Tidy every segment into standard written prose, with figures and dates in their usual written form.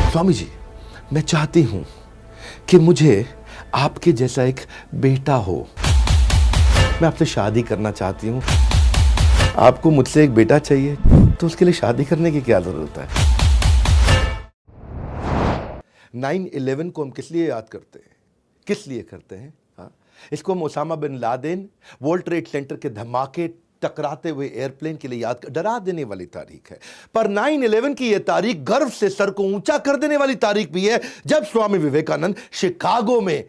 स्वामी जी, मैं चाहती हूं कि मुझे आपके जैसा एक बेटा हो। मैं आपसे शादी करना चाहती हूं। आपको मुझसे एक बेटा चाहिए, तो उसके लिए शादी करने की क्या जरूरत है? 9/11 को हम किस लिए याद करते हैं? किस लिए करते हैं? हाँ, इसको हम Osama bin Laden, World Trade Center के धमाके, टकराते हुए एयरप्लेन के लिए याद कर, डरा देने वाली तारीख है। पर 9/11 की यह तारीख गर्व से सर को ऊंचा कर देने वाली तारीख भी है, जब स्वामी विवेकानंद शिकागो में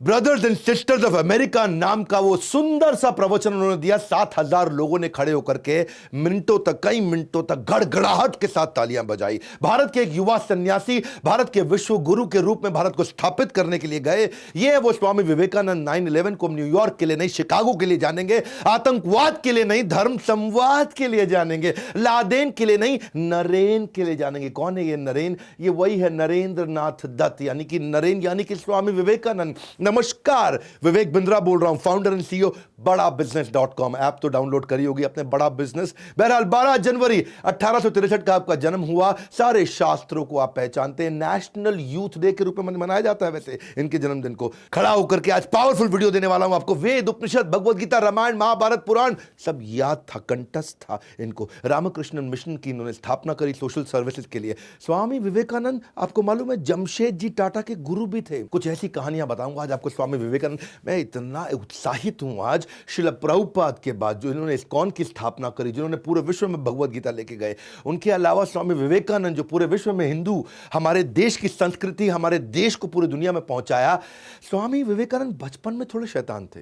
brothers and sisters of America नाम का वो सुंदर सा प्रवचन उन्होंने दिया। 7,000 लोगों ने खड़े होकर के मिनटों तक, कई मिनटों तक गड़गड़ाहट के साथ तालियां बजाई। भारत के एक युवा सन्यासी भारत के विश्व गुरु के रूप में भारत को स्थापित करने के लिए गए। ये है वो स्वामी विवेकानंद। 9/11 को हम न्यूयॉर्क के लिए नहीं, शिकागो के लिए जानेंगे। आतंकवाद के लिए नहीं, धर्म संवाद के लिए जानेंगे। लादेन के लिए नहीं, नरेन के लिए जानेंगे। कौन है ये नरेन? ये वही है नरेंद्र नाथ दत्त, यानी कि नरेन यानी कि स्वामी विवेकानंद। नमस्कार, विवेक बिंद्रा बोल रहा हूं, founder and CEO badabusiness.com। App तो डाउनलोड करी होगी अपने बड़ा बिजनेस। बहरहाल 12 जनवरी 1863 का आपका जन्म हुआ। सारे शास्त्रों को आप पहचानते हैं। नेशनल यूथ डे के रूप में मनाया जाता है वैसे इनके जन्मदिन को। खड़ा होकर के आज पावरफुल वीडियो देने वाला हूं आपको। वेद, उपनिषद, भगवद गीता, रामायण, महाभारत, पुराण सब याद था, कंठस्थ था इनको। रामकृष्ण मिशन की इन्होंने स्थापना करी सोशल सर्विसेज के लिए। स्वामी विवेकानंद, आपको मालूम है, जमशेदजी टाटा के गुरु भी थे। कुछ ऐसी कहानियां बताऊंगा आज आपको स्वामी विवेकानंद। मैं इतना उत्साहित हूं आज श्रील प्रभुपाद के बाद, जो इन्होंने इस्कॉन की स्थापना करी, जिन्होंने पूरे विश्व में भगवद गीता लेके गए। उनके अलावा स्वामी विवेकानंद, जो पूरे विश्व में हिंदू, हमारे देश की संस्कृति, हमारे देश को पूरी दुनिया में पहुंचाया। स्वामी विवेकानंद बचपन में थोड़े शैतान थे।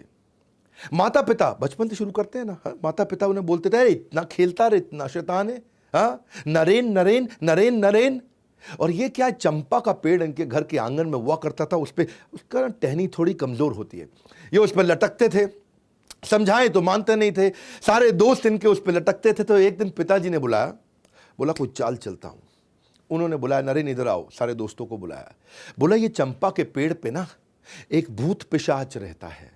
माता पिता, बचपन से शुरू करते हैं ना, माता पिता उन्हें बोलते थे, इतना खेलता रहे, इतना शैतान है, हाँ, नरेन नरेन नरेन नरेन। और ये क्या है, चंपा का पेड़ इनके घर के आंगन में हुआ करता था। उस पे उसका टहनी थोड़ी कमजोर होती है, ये उस पर लटकते थे। समझाएं तो मानते नहीं थे। सारे दोस्त इनके उस पर लटकते थे। तो एक दिन पिताजी ने बुलाया, बोला कोई चाल चलता हूं। उन्होंने बुलाया, नरेन इधर आओ। सारे दोस्तों को बुलाया, बोला ये चंपा के पेड़ पे ना एक भूत पिशाच रहता है,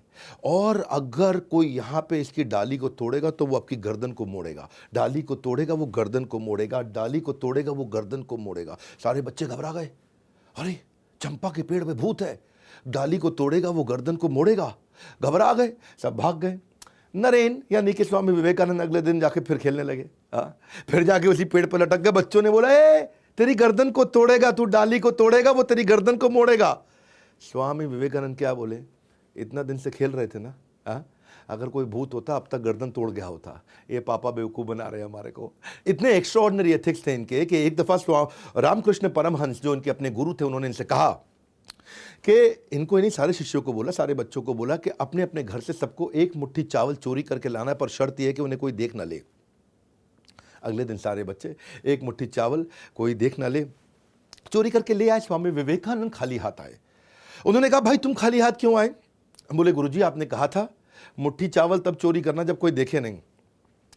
और अगर कोई यहां पे इसकी डाली को तोड़ेगा तो वो आपकी गर्दन को मोड़ेगा। डाली को तोड़ेगा वो गर्दन को मोड़ेगा, डाली को तोड़ेगा वो गर्दन को मोड़ेगा। सारे बच्चे घबरा गए, अरे चंपा के पेड़ पे भूत है, डाली को तोड़ेगा वो गर्दन को मोड़ेगा। घबरा गए, सब भाग गए। नरेन यानी कि स्वामी विवेकानंद अगले दिन जाके फिर खेलने लगे। फिर जाके उसी पेड़ पर लटक गए। बच्चों ने बोला, तेरी गर्दन को तोड़ेगा, तू डाली को तोड़ेगा वो तेरी गर्दन को मोड़ेगा। स्वामी विवेकानंद क्या बोले, इतना दिन से खेल रहे थे ना, अगर कोई भूत होता अब तक गर्दन तोड़ गया होता। ये पापा बेवकूफ़ बना रहे हैं हमारे को। इतने एक्स्ट्राऑर्डिनरी एथिक्स थे इनके कि एक दफ़ा रामकृष्ण परमहंस, जो इनके अपने गुरु थे, उन्होंने इनसे कहा कि इनको, इन्हीं सारे शिष्यों को बोला, सारे बच्चों को बोला कि अपने अपने घर से सबको एक मुट्ठी चावल चोरी करके लाना है, पर शर्त यह है कि उन्हें कोई देख ना ले। अगले दिन सारे बच्चे एक मुट्ठी चावल, कोई देख ना ले, चोरी करके ले आए। स्वामी विवेकानंद खाली हाथ आए। उन्होंने कहा, भाई तुम खाली हाथ क्यों आए? बोले, गुरुजी आपने कहा था मुट्ठी चावल तब चोरी करना जब कोई देखे नहीं,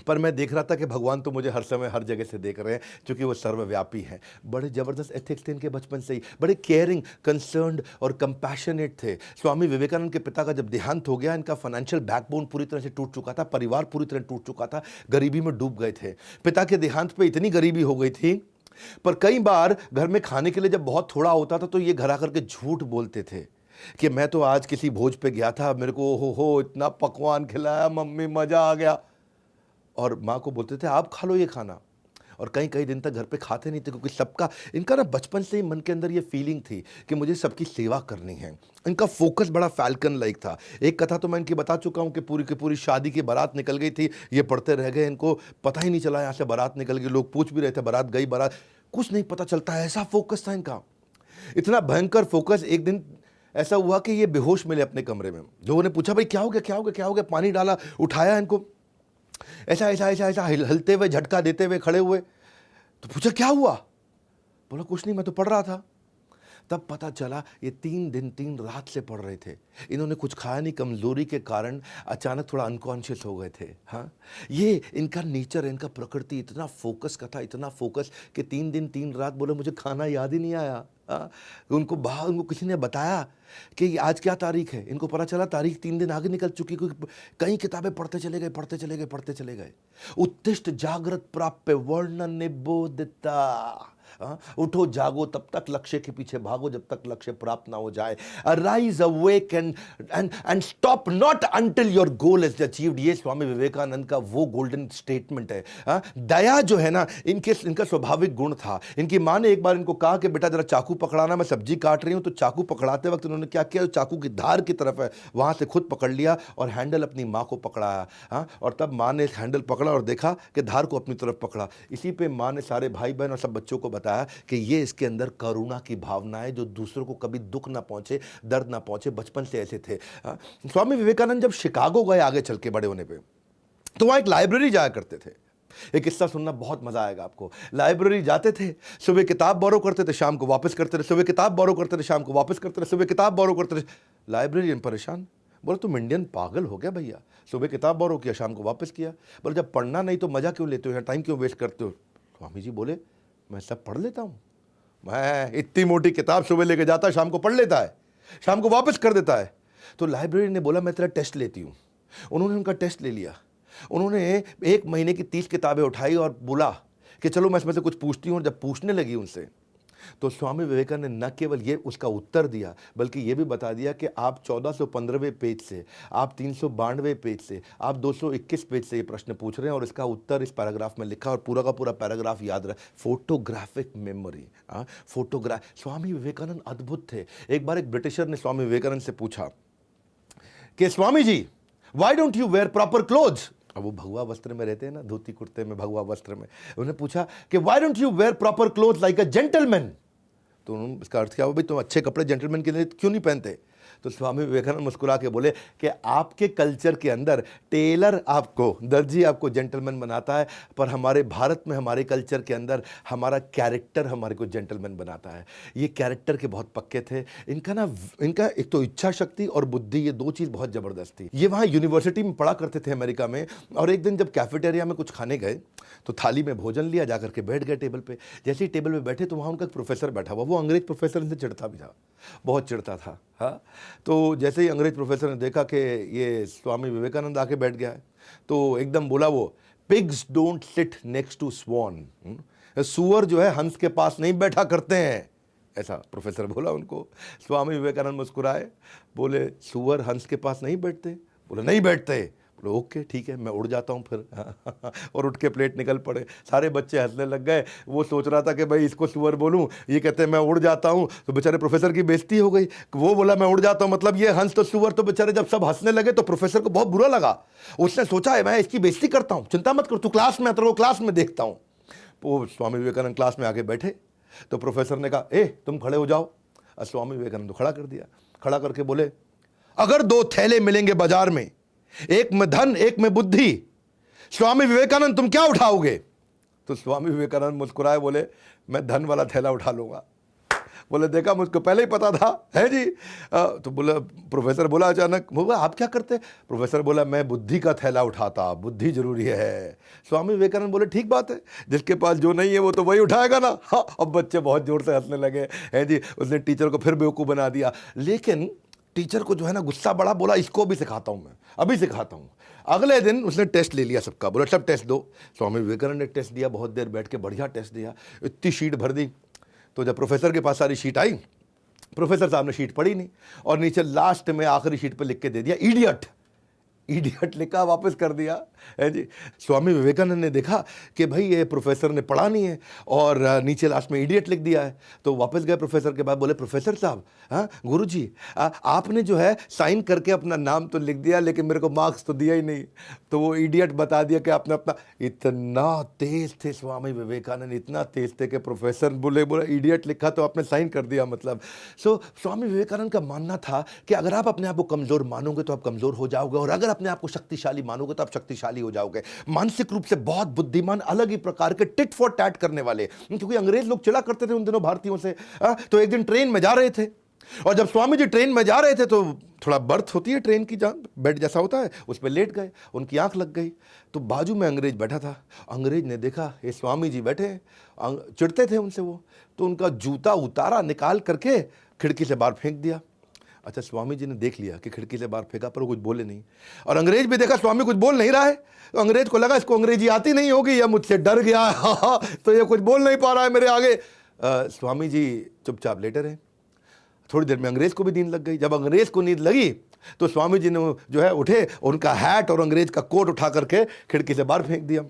पर मैं देख रहा था कि भगवान तो मुझे हर समय हर जगह से देख रहे हैं, क्योंकि वो सर्वव्यापी हैं। बड़े ज़बरदस्त एथिक्स थे इनके बचपन से ही, बड़े केयरिंग, कंसर्न्ड और कंपैशनेट थे। स्वामी विवेकानंद के पिता का जब देहांत हो गया, इनका फाइनेंशियल बैकबोन पूरी तरह से टूट चुका था, परिवार पूरी तरह टूट चुका था, गरीबी में डूब गए थे। पिता के देहांत पर इतनी गरीबी हो गई थी, पर कई बार घर में खाने के लिए जब बहुत थोड़ा होता था तो ये घर आकर के झूठ बोलते थे कि मैं तो आज किसी भोज पे गया था, मेरे को हो इतना पकवान खिलाया मम्मी, मज़ा आ गया। और माँ को बोलते थे आप खा लो ये खाना, और कई कई दिन तक घर पे खाते नहीं थे, क्योंकि सबका, इनका ना बचपन से ही मन के अंदर ये फीलिंग थी कि मुझे सबकी सेवा करनी है। इनका फोकस बड़ा फैल्कन लाइक था। एक कथा तो मैं इनकी बता चुका हूँ कि पूरी की पूरी शादी की बारात निकल गई थी, ये पढ़ते रह गए, इनको पता ही नहीं चला यहाँ से बारात निकल गई। लोग पूछ भी रहे थे बारात गई, बारात, कुछ नहीं पता चलता है, ऐसा फोकस था इनका, इतना भयंकर फोकस। एक दिन ऐसा हुआ कि ये बेहोश मिले अपने कमरे में। लोगों ने पूछा, भाई क्या हो गया, क्या हो गया, क्या हो गया? पानी डाला, उठाया इनको, ऐसा ऐसा ऐसा ऐसा हिलते हुए, झटका देते हुए खड़े हुए। तो पूछा क्या हुआ? बोला कुछ नहीं, मैं तो पढ़ रहा था। तब पता चला ये 3 दिन 3 रात से पढ़ रहे थे। इन्होंने कुछ खाया नहीं, कमजोरी के कारण अचानक थोड़ा अनकॉन्शियस हो गए थे। हाँ, ये इनका नेचर, इनका प्रकृति इतना फोकस का था, इतना फोकस कि 3 दिन 3 रात बोले मुझे खाना याद ही नहीं आया। उनको किसी ने बताया कि आज क्या तारीख है, इनको पता चला तारीख 3 दिन आगे निकल चुकी, क्योंकि कई किताबें पढ़ते चले गए, पढ़ते चले गए, पढ़ते चले गए। उत्तिष्ठ जागृत प्राप्य वर्ण निबोधता, उठो जागो तब तक लक्ष्य के पीछे भागो जब तक लक्ष्य प्राप्त ना हो जाए। Arise awake and stop not until your goal is achieved. ये स्वामी विवेकानंद का वो गोल्डन स्टेटमेंट है। दया जो है ना, इनका स्वाभाविक गुण था। इनकी माँ ने एक बार इनको कहा कि बेटा जरा चाकू पकड़ाना, मैं सब्जी काट रही हूं। तो चाकू पकड़ाते वक्त उन्होंने क्या किया, चाकू की धार की तरफ है वहां से खुद पकड़ लिया और हैंडल अपनी माँ को पकड़ाया। और तब माँ ने हैंडल पकड़ा और देखा कि धार को अपनी तरफ पकड़ा। इसी पे माँ ने सारे भाई बहन और सब बच्चों को बताया कि ये इसके अंदर करुणा की भावना है, जो दूसरों को कभी दुख ना पहुंचे, दर्द ना पहुंचे, बचपन से ऐसे थे। स्वामी विवेकानंद जब शिकागो गए आगे चल के बड़े होने पे, तो वहां एक लाइब्रेरी जाया करते थे। एक किस्सा सुनना बहुत मजा आएगा आपको। लाइब्रेरी जाते थे, सुबह किताब बोरो करते थे, शाम को वापस करते थे, सुबह किताब बोरो करते थे, शाम को वापस करते थे, सुबह किताब बोरो करते थे। लाइब्रेरियन परेशान, बोले तुम इंडियन पागल हो गया भैया, सुबह किताब बोरो किया, शाम को वापस किया। बोले जब पढ़ना नहीं तो मजा क्यों लेते हो, यहाँ टाइम क्यों वेस्ट करते हो। स्वामी जी बोले मैं सब पढ़ लेता हूँ, मैं इतनी मोटी किताब सुबह लेके जाता, शाम को पढ़ लेता है, शाम को वापस कर देता है। तो लाइब्रेरी ने बोला मैं तेरा टेस्ट लेती हूँ। उन्होंने उनका टेस्ट ले लिया। उन्होंने 1 महीने की 30 किताबें उठाई और बोला कि चलो मैं इसमें से कुछ पूछती हूँ। और जब पूछने लगी उनसे, तो स्वामी विवेकानंद ने न केवल ये उसका उत्तर दिया, बल्कि ये भी बता दिया कि आप 1415वें पेज से, आप 392वें पेज से, आप 221 पेज से ये प्रश्न पूछ रहे हैं और इसका उत्तर इस पैराग्राफ में लिखा। और पूरा का पूरा पैराग्राफ याद रहा। फोटोग्राफिक मेमोरी, स्वामी विवेकानंद अद्भुत थे। एक बार एक ब्रिटिशर ने स्वामी विवेकानंद से पूछा कि Swami ji why don't you wear proper clothes. अब वो भगवा वस्त्र में रहते हैं ना, धोती कुर्ते में, भगवा वस्त्र में। उन्होंने पूछा कि why don't you wear proper cloth like a gentleman. तो उन्होंने इसका अर्थ क्या हुआ, भाई तुम अच्छे कपड़े जेंटलमैन के लिए क्यों नहीं पहनते। तो स्वामी विवेकानंद मुस्कुरा के बोले कि आपके कल्चर के अंदर टेलर आपको, दर्जी आपको जेंटलमैन बनाता है, पर हमारे भारत में, हमारे कल्चर के अंदर हमारा कैरेक्टर हमारे को जेंटलमैन बनाता है। ये कैरेक्टर के बहुत पक्के थे। इनका एक तो इच्छा शक्ति और बुद्धि, ये 2 चीज़ बहुत ज़बरदस्त थी। ये वहाँ यूनिवर्सिटी में पढ़ा करते थे अमेरिका में। और एक दिन जब कैफेटेरिया में कुछ खाने गए तो थाली में भोजन लिया, जाकर के बैठ गए टेबल पे। जैसे ही टेबल पे बैठे तो वहाँ उनका एक प्रोफेसर बैठा हुआ। वो अंग्रेज प्रोफेसर इनसे चिढ़ता भी था, बहुत चिढ़ता था। हाँ, तो जैसे ही अंग्रेज प्रोफेसर ने देखा कि ये स्वामी विवेकानंद आके बैठ गया है, तो एकदम बोला वो, pigs don't sit next to swan. सुअर जो है हंस के पास नहीं बैठा करते हैं, ऐसा प्रोफेसर बोला उनको। स्वामी विवेकानंद मुस्कुराए, बोले सुअर हंस के पास नहीं बैठते। बोले नहीं बैठते। बोले ओके ठीक है, मैं उड़ जाता हूँ फिर। और उठ के प्लेट निकल पड़े। सारे बच्चे हंसने लग गए। वो सोच रहा था कि भाई इसको सुअर बोलूँ, ये कहते हैं मैं उड़ जाता हूँ। तो बेचारे प्रोफेसर की बेइज्जती हो गई। वो बोला मैं उड़ जाता हूँ, मतलब ये हंस तो सुअर। तो बेचारे जब सब हंसने लगे तो प्रोफेसर को बहुत बुरा लगा। उसने सोचा है मैं इसकी बेइज्जती करता हूँ, चिंता मत कर, तू क्लास में, तो क्लास में देखता हूँ। वो स्वामी विवेकानंद क्लास में आके बैठे तो प्रोफेसर ने कहा ए तुम खड़े हो जाओ। और स्वामी विवेकानंद खड़ा कर दिया। खड़ा करके बोले अगर 2 थैले मिलेंगे बाजार में, एक में धन एक में बुद्धि, स्वामी विवेकानंद तुम क्या उठाओगे। तो स्वामी विवेकानंद मुस्कुराए, बोले मैं धन वाला थैला उठा लूंगा। बोले देखा मुझको पहले ही पता था, है जी। तो बोला, प्रोफेसर बोला अचानक, बोला आप क्या करते। प्रोफेसर बोला मैं बुद्धि का थैला उठाता, बुद्धि जरूरी है। स्वामी विवेकानंद बोले ठीक बात है, जिसके पास जो नहीं है वो तो वही उठाएगा ना। हाँ, अब बच्चे बहुत जोर से हंसने लगे, है जी। उसने टीचर को फिर बेवकूफ़ बना दिया। लेकिन टीचर को जो है ना गुस्सा बड़ा, बोला इसको भी सिखाता हूँ मैं, अभी सिखाता हूँ। अगले दिन उसने टेस्ट ले लिया सबका, बोला सब टेस्ट दो। स्वामी विवेकानंद ने टेस्ट दिया, बहुत देर बैठ के बढ़िया टेस्ट दिया, इतनी शीट भर दी। तो जब प्रोफेसर के पास सारी शीट आई, प्रोफेसर साहब ने शीट पढ़ी नहीं और नीचे लास्ट में आखिरी शीट पर लिख के दे दिया इडियट। इडियट लिखा, वापस कर दिया, है जी। स्वामी विवेकानंद ने देखा कि भाई ये प्रोफेसर ने पढ़ा नहीं है और नीचे लास्ट में इडियट लिख दिया है। तो वापस गए प्रोफेसर के पास, बोले प्रोफेसर साहब, हाँ गुरुजी, आपने जो है साइन करके अपना नाम तो लिख दिया लेकिन मेरे को मार्क्स तो दिया ही नहीं। तो वो इडियट बता दिया कि आपने अपना, इतना तेज थे स्वामी विवेकानंद, इतना तेज थे कि प्रोफेसर बोले इडियट लिखा तो आपने साइन कर दिया मतलब। सो स्वामी विवेकानंद का मानना था कि अगर आप अपने आप को कमज़ोर मानोगे तो आप कमज़ोर हो जाओगे, और अगर अपने आप को शक्तिशाली मानोगे तो आप शक्तिशाली हो जाओगे। मानसिक रूप से बहुत बुद्धिमान, अलग ही प्रकार के टिट फॉर टैट करने वाले, क्योंकि अंग्रेज लोग चिढ़ा करते थे उन दिनों भारतीयों से। तो एक दिन ट्रेन में जा रहे थे और जब स्वामी जी ट्रेन में जा रहे थे तो थोड़ा बर्थ होती है ट्रेन की, जान बेड जैसा होता है, उस पर लेट गए, उनकी आंख लग गई। तो बाजू में अंग्रेज बैठा था। अंग्रेज ने देखा ये स्वामी जी बैठे, चिढ़ते थे उनसे वो, तो उनका जूता उतारा, निकाल करके खिड़की से बाहर फेंक दिया। अच्छा, स्वामी जी ने देख लिया कि खिड़की से बाहर फेंका, पर वो कुछ बोले नहीं। और अंग्रेज भी देखा स्वामी कुछ बोल नहीं रहा है, तो अंग्रेज को लगा इसको अंग्रेजी आती नहीं होगी या मुझसे डर गया है, तो ये कुछ बोल नहीं पा रहा है मेरे आगे। स्वामी जी चुपचाप लेटे रहे। थोड़ी देर में अंग्रेज को भी नींद लग गई। जब अंग्रेज को नींद लगी तो स्वामी जी ने जो है उठे, उनका हैट और अंग्रेज का कोट उठा करके खिड़की से बाहर फेंक दिया।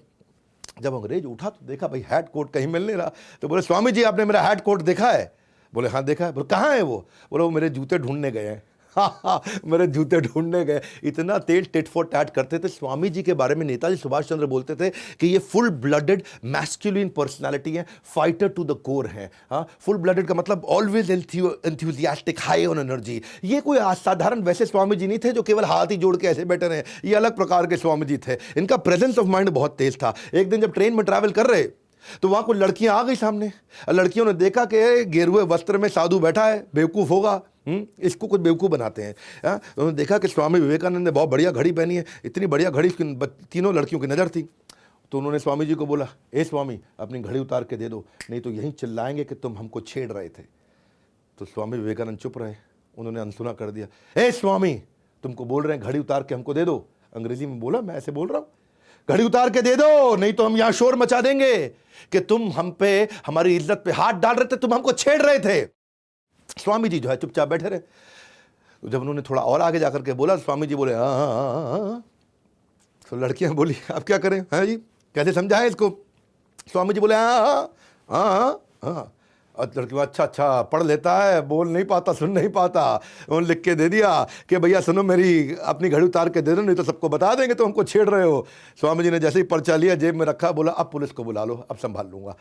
जब अंग्रेज उठा तो देखा भाई हैट कोट कहीं मिल नहीं रहा, तो बोले स्वामी जी आपने मेरा हैट कोट देखा है? बोले हाँ देखा है। बोले कहाँ है वो? बोले वो मेरे जूते ढूंढने गए हैं। हाँ, मेरे जूते ढूंढने गए। इतना तेज टिट फॉर टैट करते थे। स्वामी जी के बारे में नेताजी सुभाष चंद्र बोलते थे कि ये फुल ब्लडेड मैस्कुलिन पर्सनालिटी है, फाइटर टू द कोर है। हाँ, फुल ब्लडेड का मतलब always enthusiastic, high on energy. ये कोई असाधारण वैसे स्वामी जी नहीं थे जो केवल हाथ ही जोड़ के ऐसे बैठे रहे। ये अलग प्रकार के स्वामी जी थे। इनका प्रेजेंस ऑफ माइंड बहुत तेज था। एक दिन जब ट्रेन में ट्रैवल कर रहे तो वहां कुछ लड़कियां आ गई सामने। लड़कियों ने देखा कि गेरुए वस्त्र में साधु बैठा है, बेवकूफ होगा, इसको कुछ बेवकूफ बनाते हैं। उन्होंने देखा कि स्वामी विवेकानंद ने बहुत बढ़िया घड़ी पहनी है, इतनी बढ़िया घड़ी तीनों लड़कियों की नज़र थी। तो उन्होंने स्वामी जी को बोला, ए स्वामी अपनी घड़ी उतार के दे दो, नहीं तो यहीं चिल्लाएंगे कि तुम हमको छेड़ रहे थे। तो स्वामी विवेकानंद चुप रहे। उन्होंने अनसुना कर दिया, ए स्वामी तुमको बोल रहे हैं घड़ी उतार के हमको दे दो। अंग्रेजी में बोला, मैं ऐसे बोल रहा हूँ, घड़ी उतार के दे दो, नहीं तो हम यहां शोर मचा देंगे कि तुम हम पे, हमारी इज्जत पे हाथ डाल रहे थे, तुम हमको छेड़ रहे थे। स्वामी जी जो है चुपचाप बैठे रहे। तो जब उन्होंने थोड़ा और आगे जाकर के बोला, स्वामी जी बोले हाँ हाँ हाँ हाँ। तो लड़कियां बोली अब क्या करें, हाँ जी कैसे समझाएं इसको? स्वामी जी बोले हाँ हाँ हाँ हाँ। और लड़की अच्छा अच्छा पढ़ लेता है, बोल नहीं पाता, सुन नहीं पाता। उन्होंने लिख के दे दिया कि भैया सुनो, मेरी अपनी घड़ी उतार के दे दो, नहीं तो सबको बता देंगे तो हमको छेड़ रहे हो। स्वामी जी ने जैसे ही पर्चा लिया जेब में रखा, बोला अब पुलिस को बुला लो, अब संभाल लूंगा।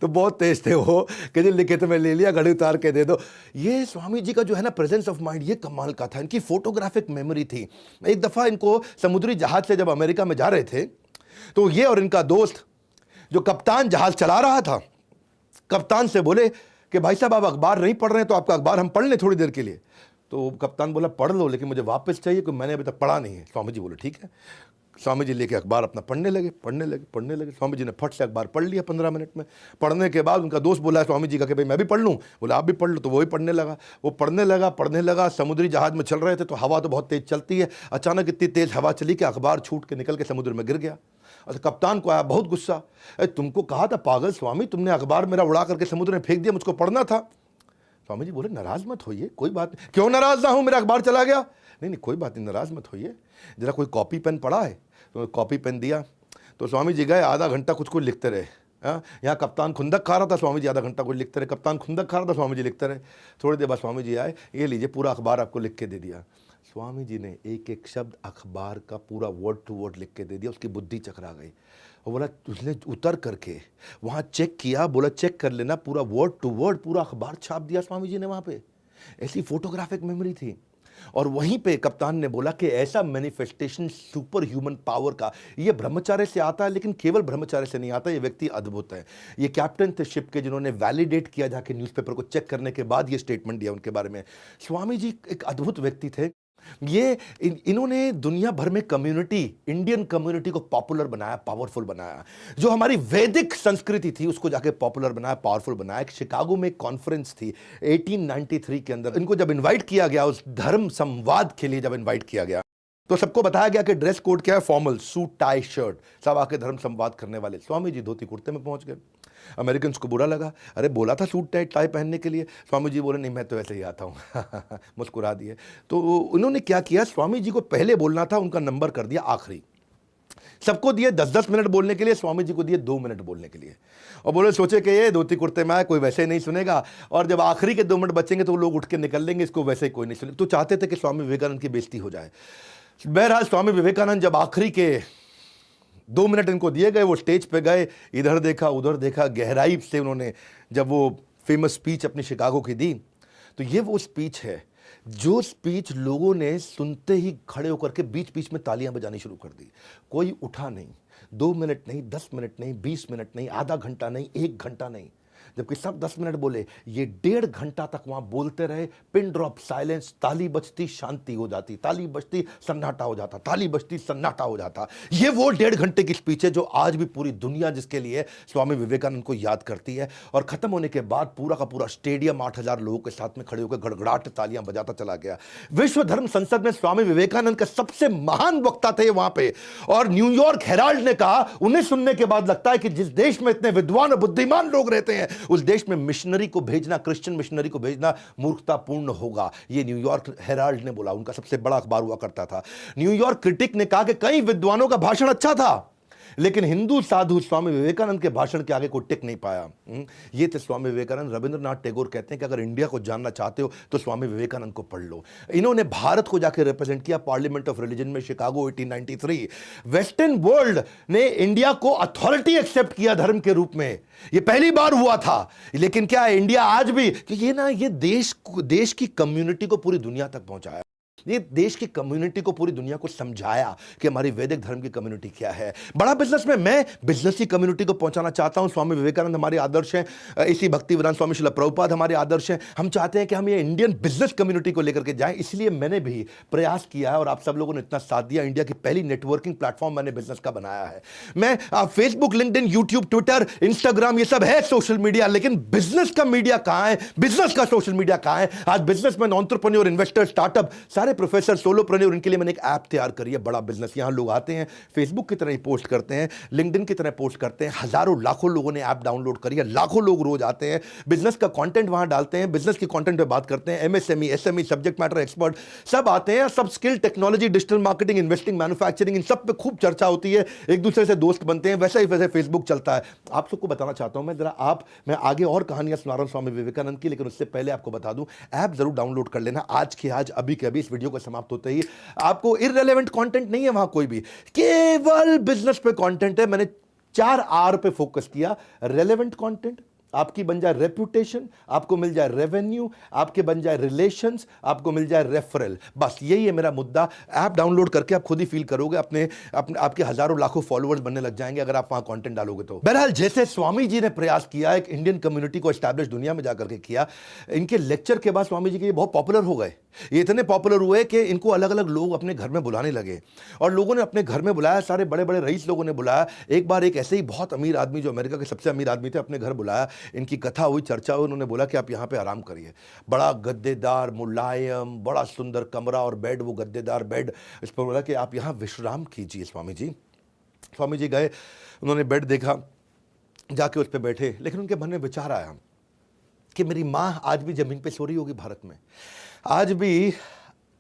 तो बहुत तेज थे वो कि जो लिखे तो मैं ले लिया, घड़ी उतार के दे दो। ये स्वामी जी का जो है ना प्रेजेंस ऑफ माइंड, ये कमाल का था। इनकी फोटोग्राफिक मेमोरी थी। एक दफ़ा इनको समुद्री जहाज से जब अमेरिका में जा रहे थे तो ये और इनका दोस्त जो कप्तान जहाज चला रहा था, कप्तान से बोले कि भाई साहब आप अखबार नहीं पढ़ रहे हैं तो आपका अखबार हम पढ़ लें थोड़ी देर के लिए। तो कप्तान बोला पढ़ लो, लेकिन मुझे वापस चाहिए क्योंकि मैंने अभी तक पढ़ा नहीं है। स्वामी जी बोले ठीक है। स्वामी जी लेके अखबार अपना पढ़ने लगे। स्वामी जी ने फट से अखबार पढ़ लिया 15 मिनट में। पढ़ने के बाद उनका दोस्त बोला स्वामी जी का कि भाई मैं भी पढ़ लूँ। बोला आप भी पढ़ लो। तो वो भी पढ़ने लगा। वो पढ़ने लगा। समुद्री जहाज में चल रहे थे तो हवा तो बहुत तेज़ चलती है। अचानक इतनी तेज़ हवा चली कि अखबार छूट के निकल के समुद्र में गिर गया। अच्छा, कप्तान को आया बहुत गुस्सा, तुमको कहा था पागल स्वामी, तुमने अखबार मेरा उड़ा करके समुद्र में फेंक दिया, मुझको पढ़ना था। स्वामी जी बोले नाराज मत होइए, कोई बात नहीं। क्यों नाराज ना हूं, मेरा अखबार चला गया। नहीं कोई बात नहीं, नाराज मत होइए, जरा कोई कॉपी पेन पड़ा है? तो कॉपी पेन दिया। तो स्वामी जी गए, आधा घंटा कुछ लिखते रहे। यहाँ कप्तान खुंदक खा रहा था, स्वामी जी आधा घंटा कुछ लिखते रहे। कप्तान खुंदक खा रहा था, स्वामी जी लिखते रहे। थोड़ी देर बाद स्वामी जी आए, ये लीजिए पूरा अखबार आपको लिख के दे दिया। स्वामी जी ने एक एक शब्द अखबार का पूरा वर्ड टू वर्ड लिख के दे दिया। उसकी बुद्धि चकरा गई। और बोला उसने उतर करके वहाँ चेक किया, बोला चेक कर लेना, पूरा वर्ड टू वर्ड पूरा अखबार छाप दिया स्वामी जी ने वहाँ पे। ऐसी फोटोग्राफिक मेमोरी थी। और वहीं पे कप्तान ने बोला कि ऐसा मैनिफेस्टेशन सुपर ह्यूमन पावर का ये ब्रह्मचार्य से आता है, लेकिन केवल ब्रह्मचार्य से नहीं आता, ये व्यक्ति अद्भुत है। ये कैप्टन थे शिप के जिन्होंने वैलिडेट किया, जाके न्यूज़पेपर को चेक करने के बाद ये स्टेटमेंट दिया उनके बारे में। स्वामी जी एक अद्भुत व्यक्ति थे। ये इन्होंने दुनिया भर में कम्युनिटी, इंडियन कम्युनिटी को पॉपुलर बनाया, पावरफुल बनाया। जो हमारी वैदिक संस्कृति थी उसको जाके पॉपुलर बनाया, पावरफुल बनाया। एक शिकागो में एक कॉन्फ्रेंस थी 1893 के अंदर। इनको जब इनवाइट किया गया उस धर्म संवाद के लिए, जब इनवाइट किया गया तो सबको बताया गया कि ड्रेस कोड क्या है, फॉर्मल सूट टाई शर्ट, सब आके धर्म संवाद करने वाले। स्वामी जी धोती कुर्ते में पहुंच गए। अमेरिकन को बुरा लगा, अरे बोला था सूट टाई पहनने के लिए। स्वामी जी बोले नहीं मैं तो ऐसे ही आता हूँ। मुस्कुरा दिए। तो उन्होंने क्या किया, स्वामी जी को पहले बोलना था, उनका नंबर कर दिया आखिरी। सबको दिए 10-10 मिनट बोलने के लिए, स्वामी जी को दिए 2 मिनट बोलने के लिए। और बोले सोचे कि ये धोती कुर्ते में आए, कोई वैसे ही नहीं सुनेगा, और जब आखिरी के 2 मिनट बचेंगे तो लोग उठ के निकल लेंगे, इसको वैसे ही कोई नहीं सुनेगा। तो चाहते थे कि स्वामी विवेकानंद की बेइज्जती हो जाए। बहरहाल स्वामी विवेकानंद जब आखिरी के 2 मिनट इनको दिए गए, वो स्टेज पे गए, इधर देखा उधर देखा, गहराई से उन्होंने जब वो फेमस स्पीच अपनी शिकागो की दी, तो ये वो स्पीच है जो स्पीच लोगों ने सुनते ही खड़े होकर के बीच बीच में तालियां बजानी शुरू कर दी। कोई उठा नहीं, 2 मिनट नहीं, 10 मिनट नहीं, 20 मिनट नहीं, आधा घंटा नहीं, 1 घंटा नहीं, जबकि सब 10 मिनट बोले, ये 1.5 घंटा तक वहां बोलते रहे। पिन ड्रॉप साइलेंस, ताली बजती शांति हो जाती, ताली बजती सन्नाटा हो जाता, ताली बजती सन्नाटा हो जाता। ये वो 1.5 घंटे की स्पीच है जो आज भी पूरी दुनिया जिसके लिए स्वामी विवेकानंद को याद करती है। और खत्म होने के बाद पूरा का पूरा स्टेडियम 8000 लोगों के साथ में खड़े होकर गड़गड़ाहट तालियां बजाता चला गया। विश्व धर्म संसद में स्वामी विवेकानंद का सबसे महान वक्ता थे वहां पे। और न्यूयॉर्क हेराल्ड ने कहा, उन्हें सुनने के बाद लगता है कि जिस देश में इतने विद्वान और बुद्धिमान लोग रहते हैं उस देश में मिशनरी को भेजना, क्रिश्चियन मिशनरी को भेजना मूर्खतापूर्ण होगा। ये न्यूयॉर्क हेराल्ड ने बोला, उनका सबसे बड़ा अखबार हुआ करता था। न्यूयॉर्क क्रिटिक ने कहा कि कई विद्वानों का भाषण अच्छा था, लेकिन हिंदू साधु स्वामी विवेकानंद के भाषण के आगे कोई टिक नहीं पाया। ये थे स्वामी विवेकानंद। रविंद्रनाथ टैगोर कहते हैं कि अगर इंडिया को जानना चाहते हो तो स्वामी विवेकानंद को पढ़ लो। इन्होंने भारत को जाकर रिप्रेजेंट किया पार्लियामेंट ऑफ रिलीजन में, शिकागो 1893। वेस्टर्न वर्ल्ड ने इंडिया को अथॉरिटी एक्सेप्ट किया धर्म के रूप में, ये पहली बार हुआ था। लेकिन क्या है, इंडिया आज भी ये देश की कम्युनिटी को पूरी दुनिया तक पहुंचाया, ये देश की कम्युनिटी को पूरी दुनिया को समझाया कि हमारी वैदिक धर्म की कम्युनिटी क्या है। बड़ा बिजनेस में मैं बिजनेस की कम्युनिटी को पहुंचाना चाहता हूं। स्वामी विवेकानंद हमारे आदर्श हैं, इसी भक्तिवेदांत स्वामी श्रील प्रभुपाद हमारे आदर्श हैं। हम चाहते हैं कि हम ये इंडियन बिजनेस कम्युनिटी को लेकर के जाएं, इसलिए मैंने भी प्रयास किया है और आप सब लोगों ने इतना साथ दिया। इंडिया की पहली नेटवर्किंग प्लेटफॉर्म मैंने बिजनेस का बनाया है। मैं Facebook, LinkedIn, YouTube, Twitter, Instagram, ये सब है सोशल मीडिया, लेकिन बिजनेस का मीडिया कहां है, बिजनेस का सोशल मीडिया कहां है? आज बिजनेसमैन, एंटरप्रेन्योर, इन्वेस्टर, स्टार्टअप, सारे प्रोफेसर, सोलोप्रेन्योर, उनके लिए मैंने एक ऐप तैयार करी है, बड़ा बिजनेस। यहां लोग आते हैं, फेसबुक की तरह ही पोस्ट करते हैं, लिंक्डइन की तरह पोस्ट करते हैं। हजारों लाखों लोगों ने ऐप डाउनलोड करी है, लाखों लोग रोज आते हैं, बिजनेस का कंटेंट वहां डालते हैं, बिजनेस की कंटेंट पे बात करते हैं। MSME, SME, subject matter expert सब आते हैं, सब skill, technology, digital marketing, investing, manufacturing, इन सब पे खूब चर्चा होती है, एक दूसरे से दोस्त बनते हैं। वैसे ही फेसबुक चलता है। आप सबको बताना चाहता हूं मैं आगे और कहानियां सुना रहा हूं स्वामी विवेकानंद की, लेकिन उससे पहले आपको बता दूं, ऐप जरूर डाउनलोड कर लेना आज के आज, अभी के अभी, इस वीडियो को समाप्त होते ही। आपको इररिलेवेंट कंटेंट नहीं है वहां, कोई भी, केवल बिजनेस पे कंटेंट है। मैंने 4 आर पे फोकस किया। रेलेवेंट कंटेंट, आपकी बन जाए रेपुटेशन, आपको मिल जाए रेवेन्यू, आपके बन जाए रिलेशंस, आपको मिल जाए रेफरल। बस यही है मेरा मुद्दा। ऐप डाउनलोड करके आप खुद ही फील करोगे, आपके हजारों लाखों फॉलोअर्स बनने लग जाएंगे अगर आप वहां कंटेंट डालोगे तो। बहरहाल, जैसे स्वामी जी ने प्रयास किया, एक इंडियन कम्युनिटी को एस्टैब्लिश दुनिया में जाकर के किया, इनके लेक्चर के बाद स्वामी जी के बहुत पॉपुलर हो गए। ये इतने पॉपुलर हुए कि इनको अलग अलग लोग अपने घर में बुलाने लगे, और लोगों ने अपने घर में बुलाया, सारे बड़े बड़े रईस लोगों ने बुलाया। एक बार एक ऐसे ही बहुत अमीर आदमी, जो अमेरिका के सबसे अमीर आदमी थे, अपने घर बुलाया। इनकी कथा हुई, चर्चा हुई, उन्होंने बोला कि आप यहाँ पे आराम करिए। बड़ा गद्देदार, मुलायम, बड़ा सुंदर कमरा और बेड, वो गद्देदार बेड। इस पर बोला कि आप यहाँ विश्राम कीजिए स्वामी जी। स्वामी जी गए, उन्होंने बेड देखा, जाके उस पर बैठे, लेकिन उनके मन में विचार आया कि मेरी माँ आज भी जमीन पे सो रही होगी भारत में, आज भी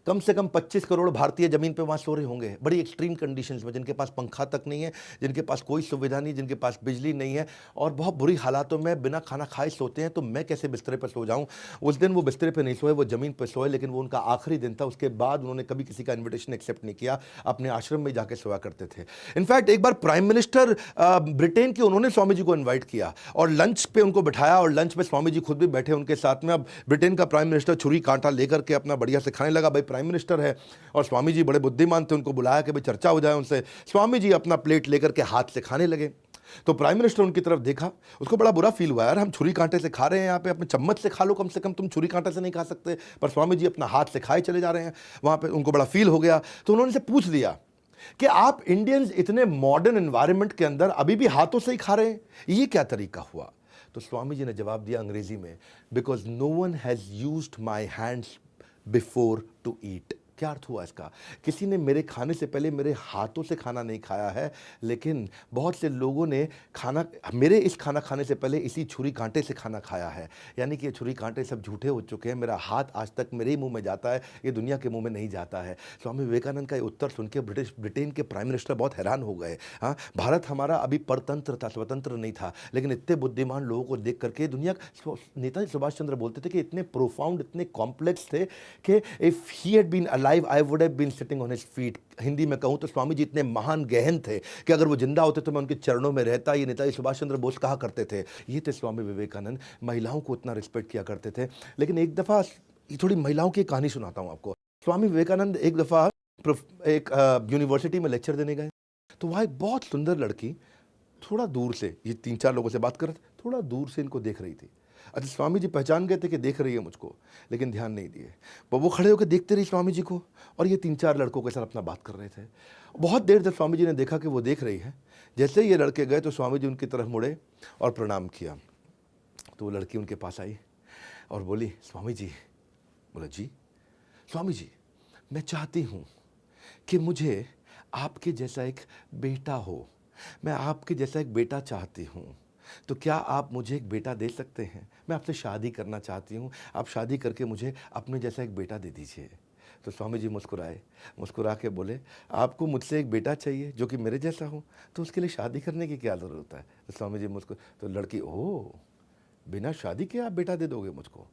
कम से कम 25 करोड़ भारतीय जमीन पे वहाँ सो रहे होंगे, बड़ी एक्सट्रीम कंडीशंस में, जिनके पास पंखा तक नहीं है, जिनके पास कोई सुविधा नहीं, जिनके पास बिजली नहीं है, और बहुत बुरी हालातों में बिना खाना खाए सोते हैं। तो मैं कैसे बिस्तरे पर सो जाऊँ? उस दिन वो बिस्तरे पर नहीं सोए, वो ज़मीन पर सोए, लेकिन वो उनका आखिरी दिन था। उसके बाद उन्होंने कभी किसी का इन्विटेशन एक्सेप्ट नहीं किया, अपने आश्रम में जाके सोया करते थे। इनफैक्ट एक बार प्राइम मिनिस्टर ब्रिटेन के, उन्होंने स्वामी जी को इन्वाइट किया और लंच पे उनको बिठाया, और लंच में स्वामी जी खुद भी बैठे उनके साथ में। अब ब्रिटेन का प्राइम मिनिस्टर छुरी कांटा लेकर के अपना बढ़िया से खाने लगा, भाई प्राइम मिनिस्टर है, और स्वामी जी बड़े बुद्धिमान थे, उनको बुलाया कि भाई चर्चा हो जाए उनसे। स्वामी जी अपना प्लेट लेकर के हाथ से खाने लगे। तो प्राइम मिनिस्टर उनकी तरफ देखा, उसको बड़ा बुरा फील हुआ, यार हम छुरी कांटे से खा रहे हैं यहाँ पे, अपने चम्मच से खा लो कम से कम, तुम छुरी कांटे से नहीं खा सकते। पर स्वामी जी अपना हाथ से खाए चले जा रहे हैं वहाँ पे, उनको बड़ा फील हो गया। तो उन्होंने से पूछ लिया कि आप इंडियंस इतने मॉडर्न एनवायरनमेंट के अंदर अभी भी हाथों से ही खा रहे हैं, ये क्या तरीका हुआ? तो स्वामी जी ने जवाब दिया अंग्रेजी में, because no one has used my hands before to eat. क्या अर्थ हुआ इसका? किसी ने मेरे खाने से पहले मेरे हाथों से खाना नहीं खाया है, लेकिन बहुत से लोगों ने मेरे इस खाना खाने से पहले इसी छुरी कांटे से खाना खाया है। यानी कि ये छुरी कांटे सब झूठे हो चुके हैं, मेरा हाथ आज तक मेरे ही मुंह में जाता है, ये दुनिया के मुंह में नहीं जाता है। स्वामी विवेकानंद का ये उत्तर सुन के ब्रिटेन के प्राइम मिनिस्टर बहुत हैरान हो गए। हाँ, भारत हमारा अभी परतंत्र था, स्वतंत्र नहीं था, लेकिन इतने बुद्धिमान लोगों को देख करके दुनिया, नेताजी सुभाष चंद्र बोलते थे कि इतने प्रोफाउंड, इतने कॉम्प्लेक्स थे कि if he had been alive, I would have been sitting on his feet। Hindi में कहूं तो स्वामी जी इतने महान गहन थे कि अगर वो जिंदा होते तो मैं उनके चरणों में रहता। ये नेताजी सुभाष चंद्र बोस कहा करते थे। ये थे स्वामी विवेकानंद, महिलाओं को इतना रिस्पेक्ट किया करते थे। लेकिन एक दफ़ा थोड़ी महिलाओं की कहानी सुनाता हूं आपको। स्वामी विवेकानंद एक दफ़ा एक यूनिवर्सिटी में लेक्चर देने गए, तो वहाँ एक बहुत सुंदर लड़की थोड़ा दूर से, ये 3-4 लोगों से बात कर रहे थे, थोड़ा दूर से इनको देख रही थी। अच्छा, स्वामी जी पहचान गए थे कि देख रही है मुझको, लेकिन ध्यान नहीं दिए। वो खड़े होकर देखते रही स्वामी जी को, और ये 3-4 लड़कों के साथ अपना बात कर रहे थे। बहुत देर तक स्वामी जी ने देखा कि वो देख रही है। जैसे ही ये लड़के गए तो स्वामी जी उनकी तरफ मुड़े और प्रणाम किया। तो वो लड़की उनके पास आई और बोली, स्वामी जी। बोला, जी। स्वामी जी, मैं चाहती हूँ कि मुझे आपके जैसा एक बेटा हो, मैं आपके जैसा एक बेटा चाहती हूँ। तो क्या आप मुझे एक बेटा दे सकते हैं? मैं आपसे शादी करना चाहती हूँ, आप शादी करके मुझे अपने जैसा एक बेटा दे दीजिए। तो स्वामी जी मुस्कुराए, मुस्कुरा के बोले, आपको मुझसे एक बेटा चाहिए जो कि मेरे जैसा हो, तो उसके लिए शादी करने की क्या ज़रूरत है? तो स्वामी जी तो लड़की, ओह! बिना शादी के आप बेटा दे दोगे मुझको?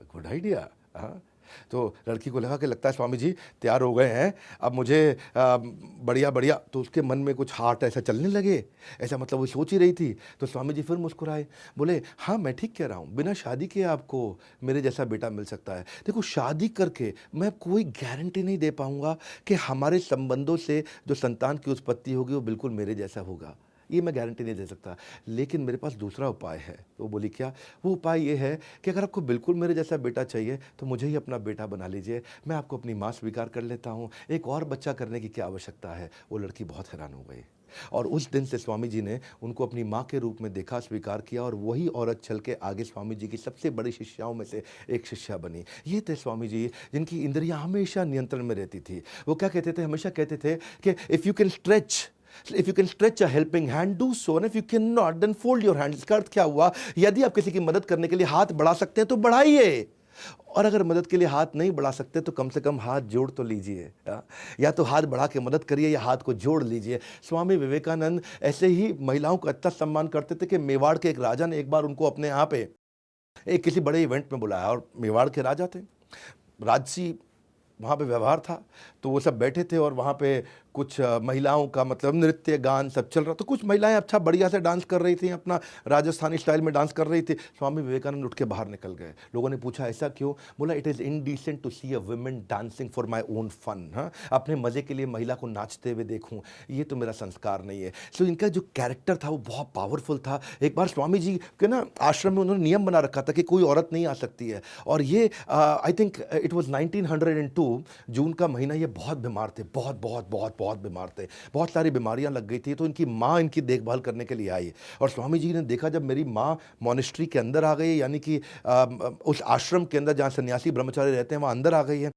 Good idea. हाँ, तो लड़की को लगा कि लगता है स्वामी जी तैयार हो गए हैं, अब मुझे बढ़िया बढ़िया। तो उसके मन में कुछ हार्ट ऐसा चलने लगे, ऐसा मतलब वो सोच ही रही थी। तो स्वामी जी फिर मुस्कुराए, बोले, हाँ मैं ठीक कह रहा हूँ, बिना शादी के आपको मेरे जैसा बेटा मिल सकता है। देखो, शादी करके मैं कोई गारंटी नहीं दे पाऊंगा कि हमारे संबंधों से जो संतान की उत्पत्ति होगी वो बिल्कुल मेरे जैसा होगा, ये मैं गारंटी नहीं दे सकता। लेकिन मेरे पास दूसरा उपाय है। तो बोली, क्या? वो उपाय ये है कि अगर आपको बिल्कुल मेरे जैसा बेटा चाहिए तो मुझे ही अपना बेटा बना लीजिए, मैं आपको अपनी माँ स्वीकार कर लेता हूँ, एक और बच्चा करने की क्या आवश्यकता है। वो लड़की बहुत हैरान हो गई, और उस दिन से स्वामी जी ने उनको अपनी माँ के रूप में देखा, स्वीकार किया, और वही औरत चल के आगे स्वामी जी की सबसे बड़ी शिष्याओं में से एक शिष्या बनी। ये थे स्वामी जी जिनकी इंद्रियां हमेशा नियंत्रण में रहती थी। वो क्या कहते थे? हमेशा कहते थे कि if you can stretch a helping hand, do so, and if you can not then fold your hand. इसका अर्थ क्या हुआ? यदि आप किसी की मदद करने के लिए हाथ बढ़ा सकते हैं तो बढ़ाइए, और अगर मदद के लिए हाथ नहीं बढ़ा सकते तो कम से कम हाथ जोड़ तो लीजिए। या तो हाथ बढ़ा के मदद करिए या हाथ को जोड़ लीजिए। स्वामी विवेकानंद ऐसे ही महिलाओं का इतना सम्मान करते थे कि मेवाड़ के एक राजा ने एक बार उनको अपने यहाँ पे एक किसी बड़े इवेंट में बुलाया, और मेवाड़ के राजा थे, राजसी वहाँ पे व्यवहार था, तो वो सब बैठे थे, और वहाँ पे कुछ महिलाओं का मतलब नृत्य गान सब चल रहा। तो कुछ महिलाएं अच्छा बढ़िया से डांस कर रही थी, अपना राजस्थानी स्टाइल में डांस कर रही थी। स्वामी विवेकानंद उठ के बाहर निकल गए। लोगों ने पूछा, ऐसा क्यों? बोला, it is indecent to see a woman dancing for my own fun. हाँ, अपने मज़े के लिए महिला को नाचते हुए देखूँ, ये तो मेरा संस्कार नहीं है। सो इनका जो कैरेक्टर था वो बहुत पावरफुल था। एक बार स्वामी जी के ना आश्रम में उन्होंने नियम बना रखा था कि कोई औरत नहीं आ सकती है, और ये आई थिंक इट वॉज 1902 जून का महीना। ये बहुत बीमार थे, बहुत बहुत बहुत बहुत बीमार थे, बहुत सारी बीमारियां लग गई थी। तो इनकी माँ इनकी देखभाल करने के लिए आई, और स्वामी जी ने देखा जब मेरी माँ मॉनेस्ट्री के अंदर आ गई, यानी कि उस आश्रम के अंदर जहाँ सन्यासी ब्रह्मचारी रहते हैं वहाँ अंदर आ गई है,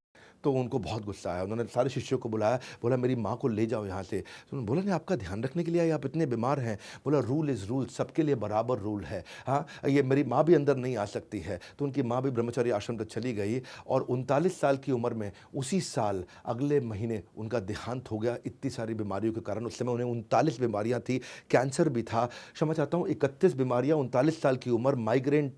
तो उनको बहुत गुस्सा आया। उन्होंने सारे शिष्यों को बुलाया, बोला, मेरी माँ को ले जाओ यहाँ से। तो उन्होंने बोला, नहीं, आपका ध्यान रखने के लिए आए, आप इतने बीमार हैं। बोला, रूल इज़ रूल, सबके लिए बराबर रूल है। हाँ, ये मेरी माँ भी अंदर नहीं आ सकती है। तो उनकी माँ भी ब्रह्मचारी आश्रम तक चली गई, और 39 साल की उम्र में उसी साल अगले महीने उनका देहांत हो गया, इतनी सारी बीमारियों के कारण। उस समय उन्हें 39 बीमारियाँ थी, कैंसर भी था, क्षमा चाहता हूँ, 31 बीमारियाँ, 39 साल की उम्र, migraine,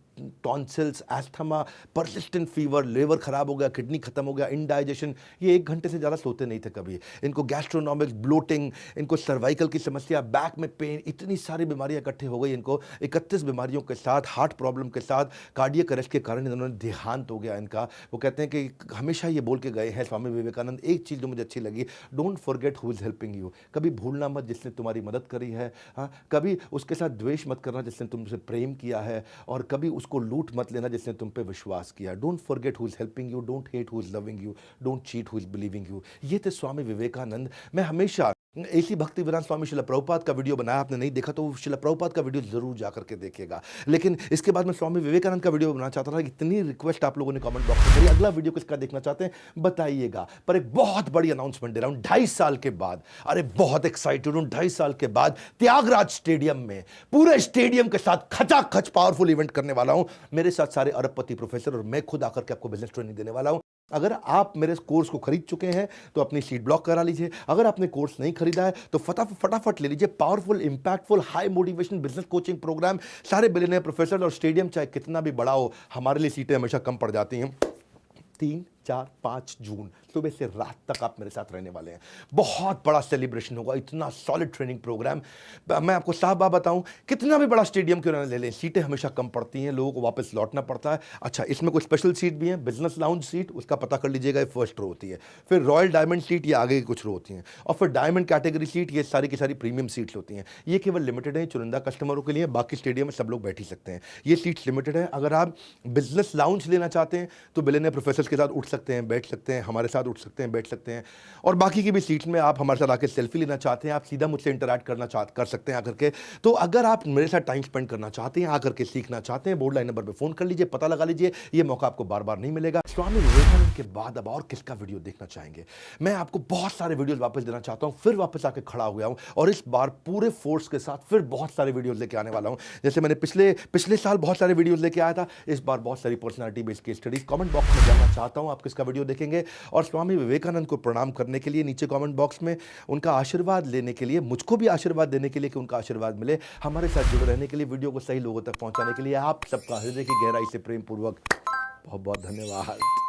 tonsils, asthma, persistent fever, liver खराब हो गया, किडनी खत्म हो गया, इंडाइजेशन। ये 1 घंटे से ज़्यादा सोते नहीं थे कभी। इनको गैस्ट्रोनॉमिक्स, ब्लोटिंग, इनको सर्वाइकल की समस्या, बैक में पेन, इतनी सारी बीमारियां इकट्ठे हो गई इनको। 31 बीमारियों के साथ, हार्ट प्रॉब्लम के साथ, कार्डियक अरेस्ट के कारण इन्होंने देहांत हो गया इनका। वो कहते हैं कि हमेशा ये बोल के गए हैं स्वामी विवेकानंद, एक चीज़ जो मुझे अच्छी लगी, don't forget who is helping you. कभी भूलना मत जिसने तुम्हारी मदद करी है। हाँ, कभी उसके साथ द्वेष मत करना जिसने तुमसे प्रेम किया है, और कभी उसको लूट मत लेना जिसने तुम पे विश्वास किया। Don't forget who is helping you, don't hate who is loving you, don't cheat who is believing you. ये थे स्वामी विवेकानंद। मैं हमेशा ऐसी भक्ति विरान स्वामी शिला प्रभुपाद का वीडियो बनाया, आपने नहीं देखा तो शिला प्रभुपाद का वीडियो जरूर जाकर के देखिएगा। लेकिन इसके बाद मैं स्वामी विवेकानंद का वीडियो बनाना चाहता था। इतनी रिक्वेस्ट आप लोगों ने कमेंट बॉक्स में करी, अगला वीडियो किसका देखना चाहते हैं बताइएगा। पर एक बहुत बड़ी अनाउंसमेंट दे रहा हूं, 2.5 साल के बाद, अरे बहुत एक्साइटेड हूं, 2.5 साल के बाद त्यागराज स्टेडियम में, पूरे स्टेडियम के साथ खचाखच पावरफुल इवेंट करने वाला हूं। मेरे साथ सारे अरबपति प्रोफेसर, और मैं खुद आकर के आपको बिजनेस ट्रेनिंग देने वाला हूं। अगर आप मेरे कोर्स को खरीद चुके हैं तो अपनी सीट ब्लॉक करा लीजिए। अगर आपने कोर्स नहीं खरीदा है तो फटाफट ले लीजिए। Powerful, impactful, high motivation business coaching programme, सारे बिलियनियर प्रोफेसर, और स्टेडियम चाहे कितना भी बड़ा हो, हमारे लिए सीटें हमेशा कम पड़ जाती हैं। 3, 4, 5 जून सुबह से रात तक आप मेरे साथ रहने वाले हैं। बहुत बड़ा सेलिब्रेशन होगा, इतना सॉलिड ट्रेनिंग प्रोग्राम। मैं आपको साफ बात बताऊं, कितना भी बड़ा स्टेडियम क्यों ना ले लें, सीटें हमेशा कम पड़ती हैं, लोगों को वापस लौटना पड़ता है। अच्छा, इसमें कुछ स्पेशल सीट भी हैं। बिजनेस लाउंज सीट, उसका पता कर लीजिएगा, ये फर्स्ट रो होती है। फिर रॉयल डायमंड सीट, ये आगे की कुछ रो होती हैं। और फिर डायमंड कैटेगरी सीट, ये सारी की सारी प्रीमियम सीट्स होती हैं। ये केवल लिमिटेड है, चुनिंदा कस्टमरों के लिए, बाकी स्टेडियम में सब लोग बैठ ही सकते हैं। ये सीट्स लिमिटेड है। अगर आप बिजनेस लाउंज लेना चाहते हैं तो बिलियनियर प्रोफेसर्स के साथ उठ सकते हैं, बैठ सकते हैं, हमारे साथ उठ सकते हैं, बैठ सकते हैं, और बाकी की भी सीट्स में आप हमारे साथ आके सेल्फी लेना चाहते हैं, आप सीधा मुझसे इंटरैक्ट कर सकते हैं आकर के। तो अगर आप मेरे साथ टाइम स्पेंड करना चाहते हैं, आकर के सीखना चाहते हैं, बोर्ड लाइन नंबर पे फ़ोन कर लीजिए, पता लगा लीजिए, ये मौका आपको बार बार नहीं मिलेगा। स्वामी विवेकानंद के बाद अब और किसका वीडियो देखना चाहेंगे? मैं आपको बहुत सारे वीडियोस वापस देना चाहता हूं, फिर वापस आके खड़ा हो गया हूं और इस बार पूरे फोर्स के साथ फिर बहुत सारे वीडियोस लेके आने वाला हूं। जैसे मैंने पिछले साल बहुत सारे वीडियोस लेके आया था, इस बार बहुत सारी personality based case studies. Comment box में जानना चाहता हूं आप किसका वीडियो देखेंगे, और स्वामी विवेकानंद को प्रणाम करने के लिए नीचे कमेंट बॉक्स में उनका आशीर्वाद लेने के लिए, मुझको भी आशीर्वाद देने के लिए कि उनका आशीर्वाद मिले, हमारे साथ जुड़े रहने के लिए, वीडियो को सही लोगों तक पहुंचाने के लिए आप सबका हृदय की गहराई से प्रेम पूर्वक बहुत बहुत धन्यवाद।